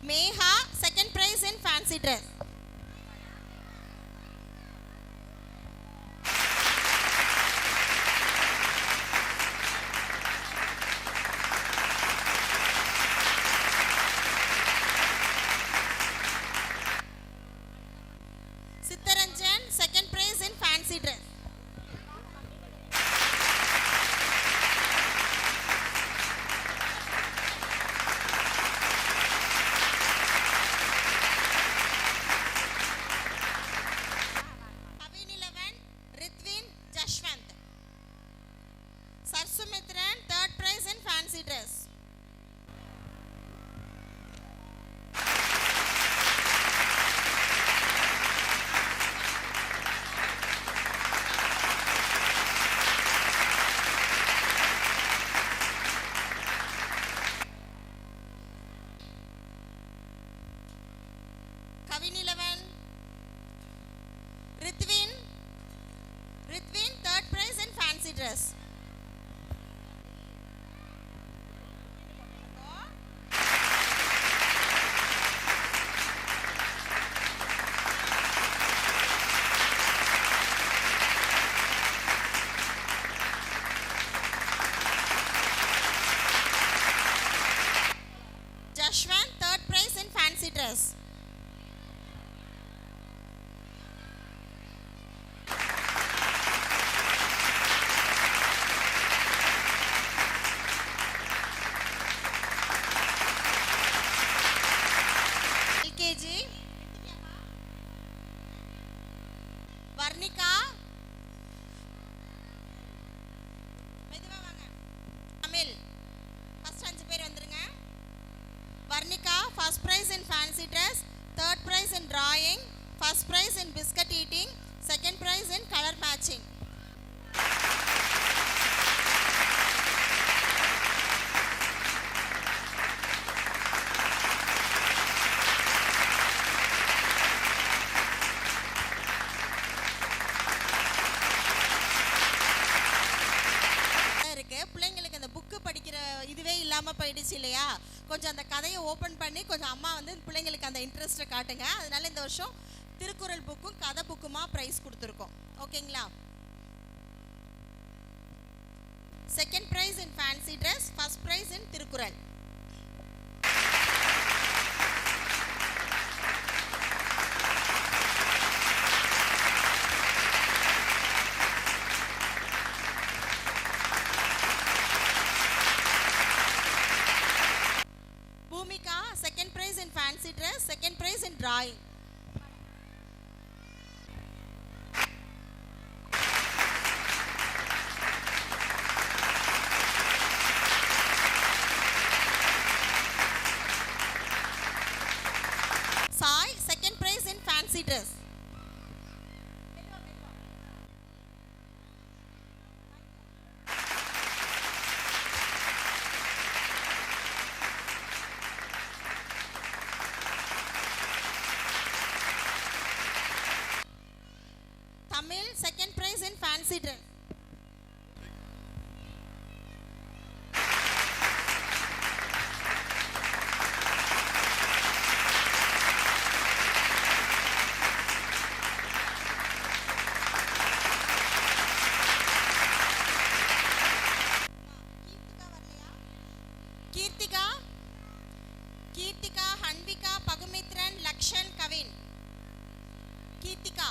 Meha second prize in fancy dress. Sitharanjan second prize in fancy dress. Avinilavan Ritvin Jashwant. Sarsumitran third prize in fancy dress. Kavinilavan Ritvin third prize in fancy dress. Jashwant third prize in fancy dress. LKG Varnika மெதுவா வாங்க. Tamil first 5 பேர் வந்துருங்க. Varnika first prize in fancy dress, third prize in drawing, first prize in biscuit eating, second prize in color matching. இருக்கு பிள்ளைங்களுக்கு அந்த book படிக்கிற இதுவே இல்லாமல் போயிடுச்சு இல்லையா? கொஞ்சம் அந்த கதையை ஓப்பன் பண்ணி கொஞ்சம் அம்மா வந்து பிள்ளைங்களுக்கு அந்த இன்ட்ரெஸ்ட்டை காட்டுங்க. அதனால இந்த வருஷம் திருக்குறள் புக்கும் கதை புக்குமா ப்ரைஸ் கொடுத்துருக்கோம். ஓகேங்களா? Second prize in fancy dress, first prize in Thirukkural. Bhumika second prize in fancy dress, second prize in drawing. Sai second prize in fancy dress. Tamil second prize in fancy dress. Kirtika, Hanvika, Pagumitran, Lakshan, Kavin. Kirtika.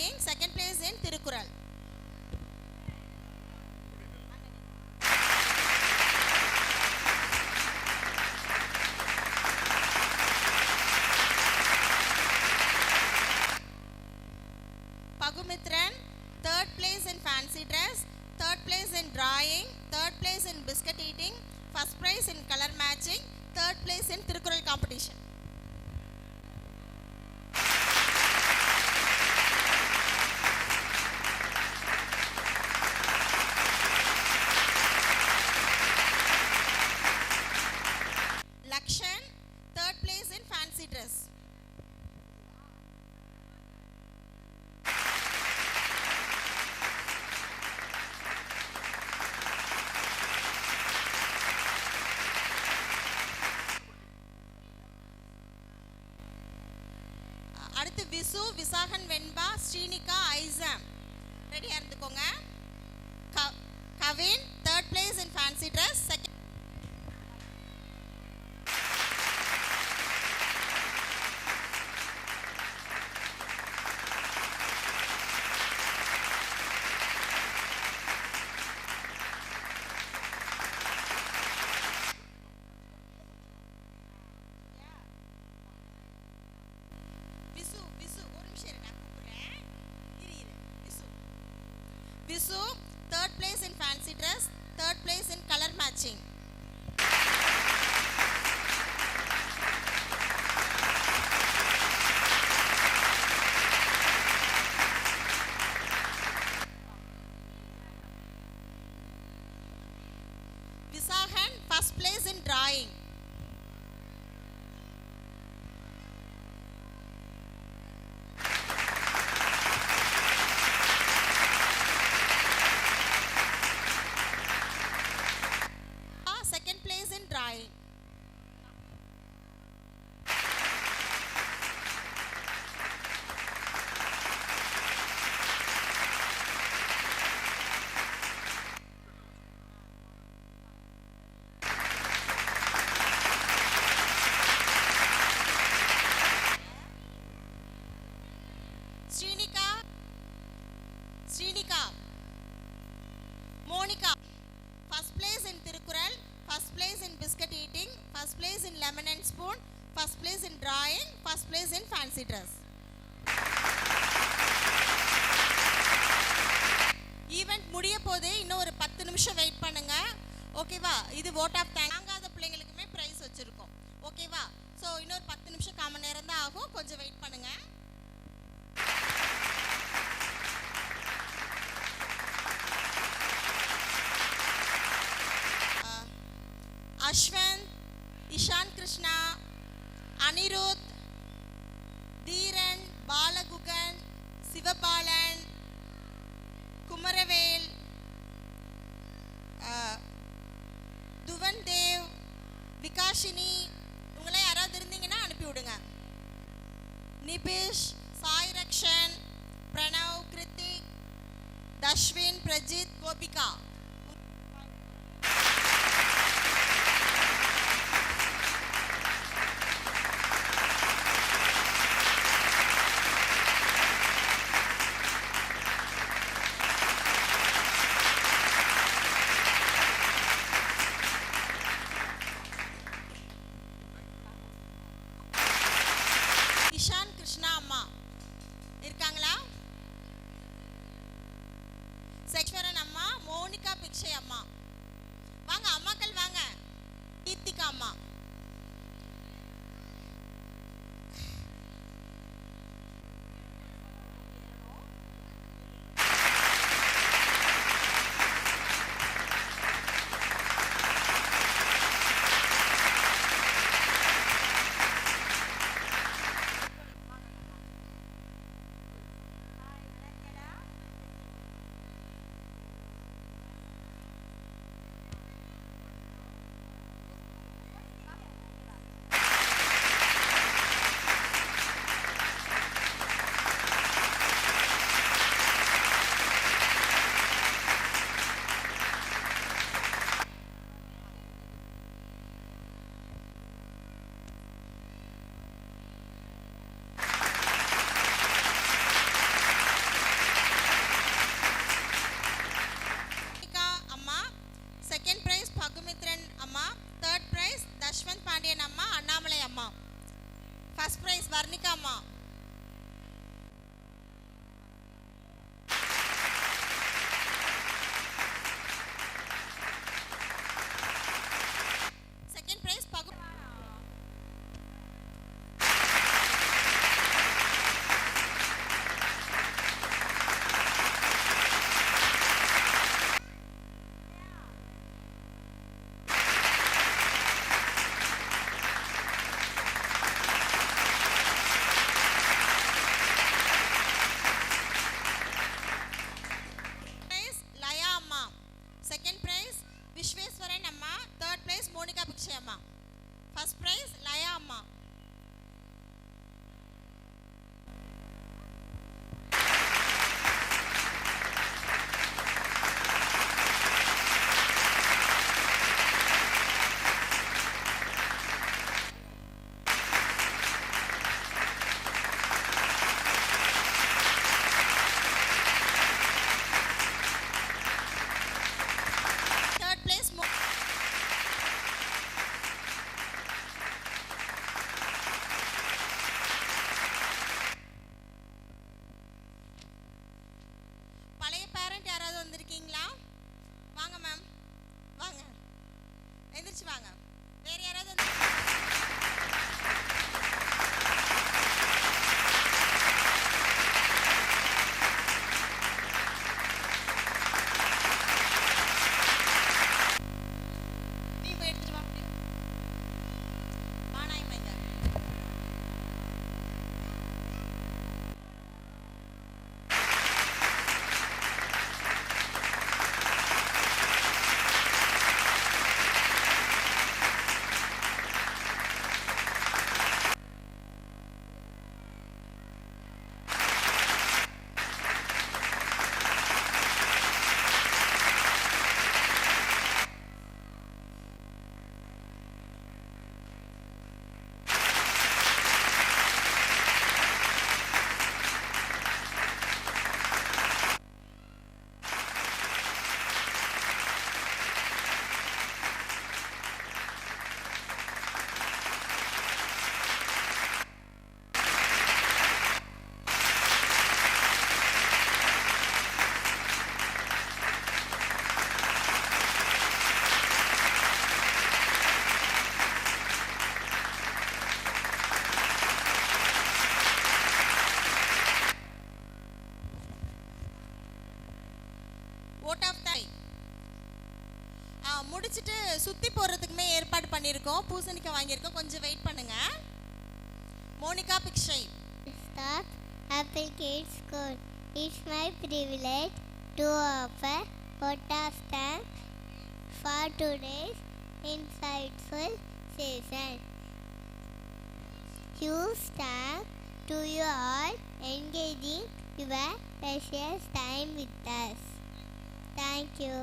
drawing, second place in Tirukkural. Pagumithran, third place in fancy dress, third place in drawing, third place in biscuit eating, first prize in color matching, third place in Tirukkural competition. Lakshan, third place in fancy dress. அடுத்து விசு, விசாகன் வெண்பா, ஸ்ரீனிகா, ஐசாம். ரெடியா இருந்துக்கோங்க. Kavin, third place in fancy dress, second. Visu, third place in fancy dress, third place in color matching. Visahan, first place in drawing. Second place in drawing. Srinika, Monica, first place in Tirukkural, first place in biscuit eating, first place in lemon and spoon, first place in drawing, first place in fancy dress. Event முடிய போதே இன்னும் ஒரு 10 நிமிஷம் wait பண்ணுங்க. ஓகேவா? இது vote of thanks. வாங்காத பிள்ளைங்களுக்குமே price வச்சிருக்கோம். ஓகேவா? ஸோ இன்னொரு 10 நிமிஷம் 1/4 மணி நேரம் தான் ஆகும். கொஞ்சம் வெயிட் பண்ணுங்க. அஸ்வந்த், இஷான் கிருஷ்ணா, அனிருத், தீரன், பாலகுகன், சிவபாலன், குமரவேல், துவன் தேவ், விகாஷினி, இவங்களே யாராவது இருந்தீங்கன்னா அனுப்பி விடுங்க. நிபிஷ், சாய் ரக்ஷன், பிரணவ், கிருத்திக், தஷ்வின், பிரஜித், கோபிகா. இஷான் கிருஷ்ணா அம்மா இருக்காங்களா? செக்ஸ்வரன் அம்மா, மோனிகா பிக்ஷை அம்மா, வாங்க அம்மாக்கள் வாங்க. கீர்த்திகா அம்மா, வாங்க. வேற யாராவது வந்து நீ போய் எடுத்துட்டு வா. வானாய் மைங்க. ஓட் ஆஃப் தை முடிச்சிட்டு சுத்தி போடுறதுக்குமே ஏற்பாடு பண்ணியிருக்கோம். பூசணிக்காய் வாங்கியிருக்கோம். கொஞ்சம் வெயிட் பண்ணுங்க. மோனிகா பிக்ஷை. Stop Apple Kids School. It's my privilege to offer vote of thanks for today's insightful session. Huge thanks to you all engaging your precious time with us. Thank you.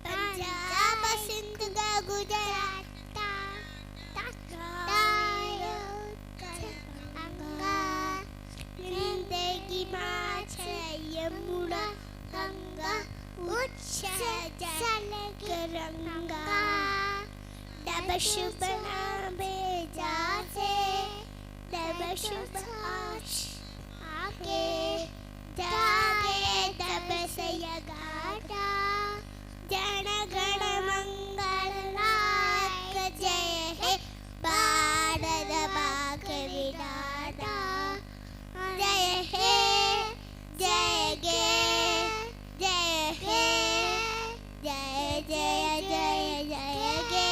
Punjab Sindh Gujarat जिंदगी माछ यमुना गंगा उच्छल रंगा दब शुभ भेजा से दब शुभ आके जागे दब से यगाटा जन गण मंगलनाथ जय हे भारत भाग विधाता जय हे जय गे जय हे जय जय जय जय गे.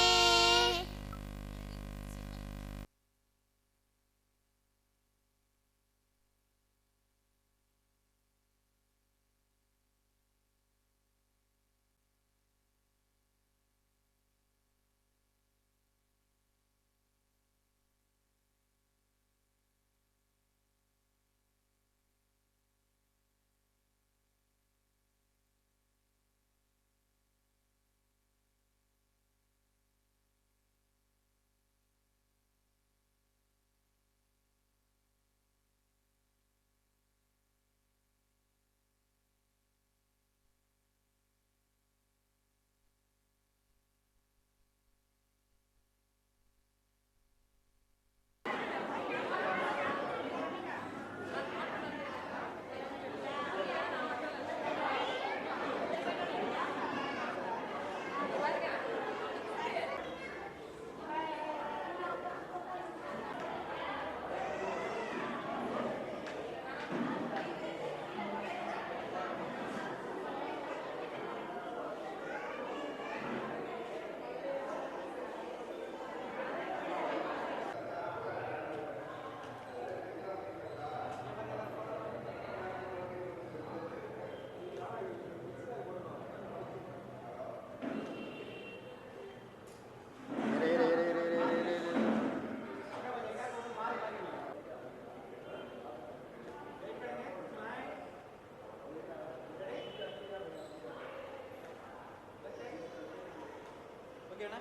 ஓகேண்ணா